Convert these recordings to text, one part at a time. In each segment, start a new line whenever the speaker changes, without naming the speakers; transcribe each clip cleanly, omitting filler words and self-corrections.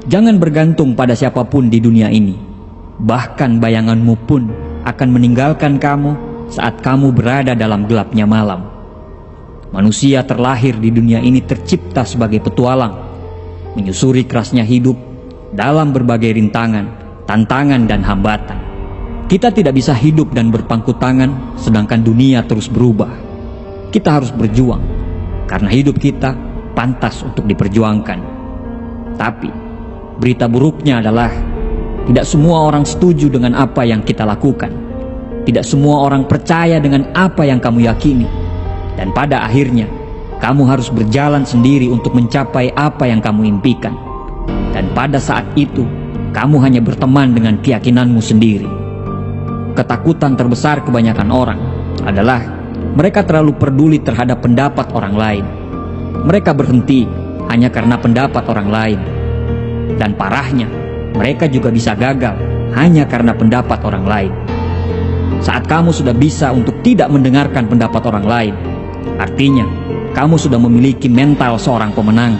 Jangan bergantung pada siapapun di dunia ini. Bahkan bayanganmu pun akan meninggalkan kamu saat kamu berada dalam gelapnya malam. Manusia terlahir di dunia ini tercipta sebagai petualang, menyusuri kerasnya hidup dalam berbagai rintangan, tantangan dan hambatan. Kita tidak bisa hidup dan berpangku tangan sedangkan dunia terus berubah. Kita harus berjuang karena hidup kita pantas untuk diperjuangkan. Tapi berita buruknya adalah tidak semua orang setuju dengan apa yang kita lakukan. Tidak semua orang percaya dengan apa yang kamu yakini. Dan pada akhirnya, kamu harus berjalan sendiri untuk mencapai apa yang kamu impikan. Dan pada saat itu, kamu hanya berteman dengan keyakinanmu sendiri. Ketakutan terbesar kebanyakan orang adalah mereka terlalu peduli terhadap pendapat orang lain. Mereka berhenti hanya karena pendapat orang lain. Dan parahnya, mereka juga bisa gagal hanya karena pendapat orang lain. Saat kamu sudah bisa untuk tidak mendengarkan pendapat orang lain, artinya kamu sudah memiliki mental seorang pemenang.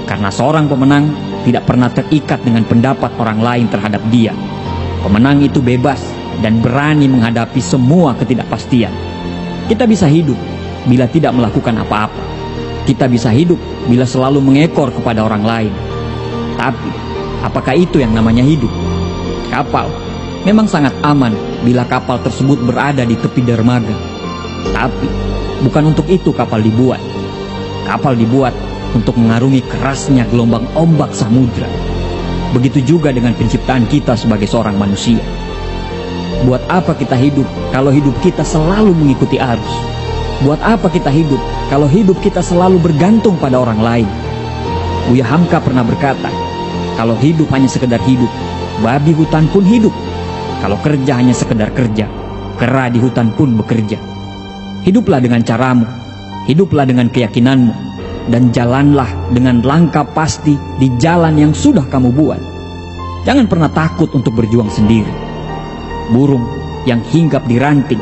Karena seorang pemenang tidak pernah terikat dengan pendapat orang lain terhadap dia. Pemenang itu bebas dan berani menghadapi semua ketidakpastian. Kita bisa hidup bila tidak melakukan apa-apa. Kita bisa hidup bila selalu mengekor kepada orang lain. Tapi, apakah itu yang namanya hidup? Kapal memang sangat aman bila kapal tersebut berada di tepi dermaga. Tapi, bukan untuk itu kapal dibuat. Kapal dibuat untuk mengarungi kerasnya gelombang ombak samudra. Begitu juga dengan penciptaan kita sebagai seorang manusia. Buat apa kita hidup kalau hidup kita selalu mengikuti arus? Buat apa kita hidup kalau hidup kita selalu bergantung pada orang lain? Buya Hamka pernah berkata, kalau hidup hanya sekedar hidup, babi hutan pun hidup. Kalau kerja hanya sekedar kerja, kera di hutan pun bekerja. Hiduplah dengan caramu, hiduplah dengan keyakinanmu, dan jalanlah dengan langkah pasti di jalan yang sudah kamu buat. Jangan pernah takut untuk berjuang sendiri. Burung yang hinggap di ranting,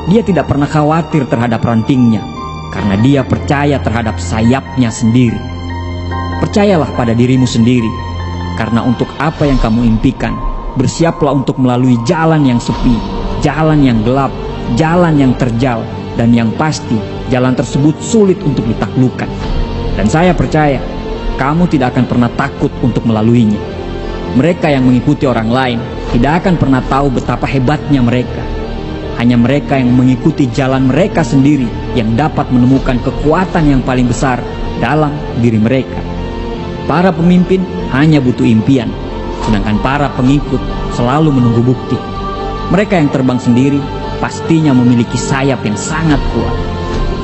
dia tidak pernah khawatir terhadap rantingnya, karena dia percaya terhadap sayapnya sendiri. Percayalah pada dirimu sendiri, karena untuk apa yang kamu impikan, bersiaplah untuk melalui jalan yang sepi, jalan yang gelap, jalan yang terjal, dan yang pasti jalan tersebut sulit untuk ditaklukkan. Dan saya percaya, kamu tidak akan pernah takut untuk melaluinya. Mereka yang mengikuti orang lain tidak akan pernah tahu betapa hebatnya mereka. Hanya mereka yang mengikuti jalan mereka sendiri yang dapat menemukan kekuatan yang paling besar dalam diri mereka. Para pemimpin hanya butuh impian, sedangkan para pengikut selalu menunggu bukti. Mereka yang terbang sendiri pastinya memiliki sayap yang sangat kuat.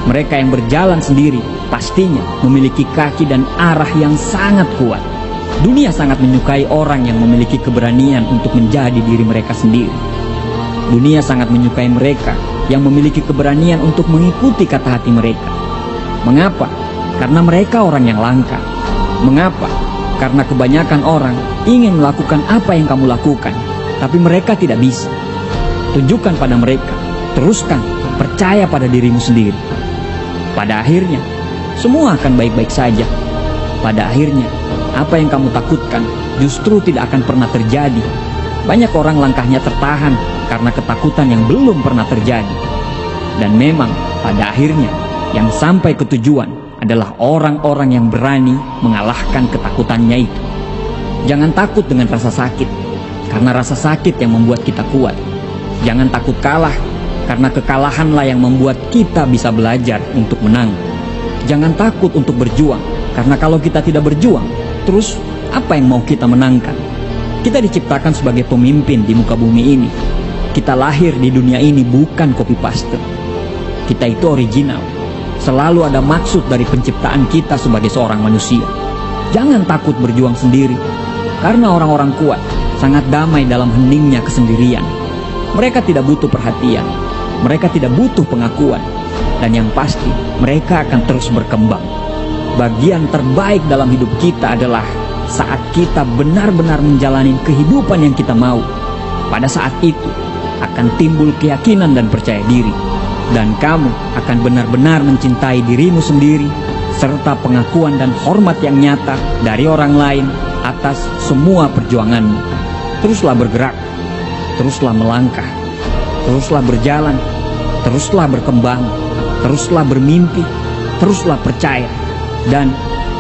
Mereka yang berjalan sendiri pastinya memiliki kaki dan arah yang sangat kuat. Dunia sangat menyukai orang yang memiliki keberanian untuk menjadi diri mereka sendiri. Dunia sangat menyukai mereka yang memiliki keberanian untuk mengikuti kata hati mereka. Mengapa? Karena mereka orang yang langka. Mengapa? Karena kebanyakan orang ingin melakukan apa yang kamu lakukan, tapi mereka tidak bisa. Tunjukkan pada mereka, teruskan, percaya pada dirimu sendiri. Pada akhirnya, semua akan baik-baik saja. Pada akhirnya, apa yang kamu takutkan justru tidak akan pernah terjadi. Banyak orang langkahnya tertahan karena ketakutan yang belum pernah terjadi. Dan memang pada akhirnya yang sampai ke tujuan adalah orang-orang yang berani mengalahkan ketakutannya itu. Jangan takut dengan rasa sakit, karena rasa sakit yang membuat kita kuat. Jangan takut kalah, karena kekalahanlah yang membuat kita bisa belajar untuk menang. Jangan takut untuk berjuang, karena kalau kita tidak berjuang, terus apa yang mau kita menangkan? Kita diciptakan sebagai pemimpin di muka bumi ini. Kita lahir di dunia ini bukan copy paste. Kita itu original. Selalu ada maksud dari penciptaan kita sebagai seorang manusia. Jangan takut berjuang sendiri, karena orang-orang kuat sangat damai dalam heningnya kesendirian. Mereka tidak butuh perhatian, mereka tidak butuh pengakuan, dan yang pasti mereka akan terus berkembang. Bagian terbaik dalam hidup kita adalah saat kita benar-benar menjalani kehidupan yang kita mau. Pada saat itu akan timbul keyakinan dan percaya diri, dan kamu akan benar-benar mencintai dirimu sendiri, serta pengakuan dan hormat yang nyata dari orang lain atas semua perjuanganmu. Teruslah bergerak, teruslah melangkah, teruslah berjalan, teruslah berkembang, teruslah bermimpi, teruslah percaya, dan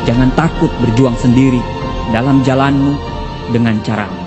jangan takut berjuang sendiri dalam jalanmu dengan caramu.